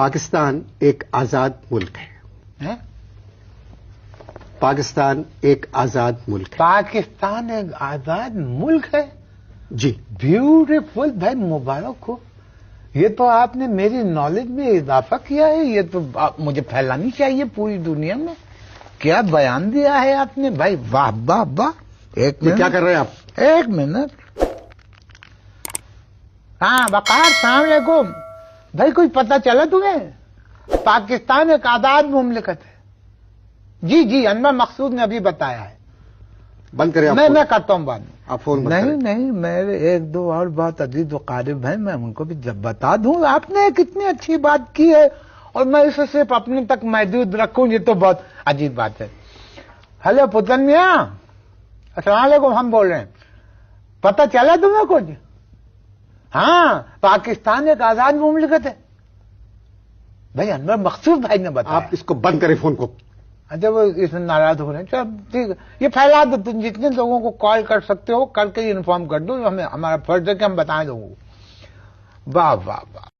पाकिस्तान एक आजाद मुल्क है? पाकिस्तान एक आजाद मुल्क है। पाकिस्तान एक आजाद मुल्क है जी। ब्यूटीफुल भाई, मुबारक हो। ये तो आपने मेरी नॉलेज में इजाफा किया है। ये तो मुझे फैलानी चाहिए पूरी दुनिया में। क्या बयान दिया है आपने भाई, वाह वाह वाह। एक मिनट, क्या कर रहे हैं आप? एक मिनट। हाँ वकार, सलाम अलैकुम भाई। कुछ पता चला तुम्हें? पाकिस्तान एक आजाद मुमलिकत है। जी जी, अनवर मकसूद ने अभी बताया है। बंद करें आप? मैं करता हूँ बाद में। आप फोन नहीं नहीं, मेरे एक दो और बहुत अजीज वकारिब हैं, मैं उनको भी जब बता दूं। आपने कितनी अच्छी बात की है और मैं इसे सिर्फ अपने तक महदूद रखूं, ये तो बहुत अजीब बात है। हेलो पुतन मियां, अस्सलाम वालेकुम, हम बोल रहे हैं। पता चला तुम्हें कुछ? हाँ, पाकिस्तान एक आजाद मुमलिकत है भाई, अनवर मकसूद भाई ने बताया। आप इसको बंद करें फोन को। अच्छा, वो इसमें नाराज हो रहे हैं। चल ठीक है, ये फैला दो। तुम जितने लोगों को कॉल कर सकते हो करके इन्फॉर्म कर दो। हमें, हमारा फर्ज है कि हम बताएं लोगों को। वाह वाह वाह।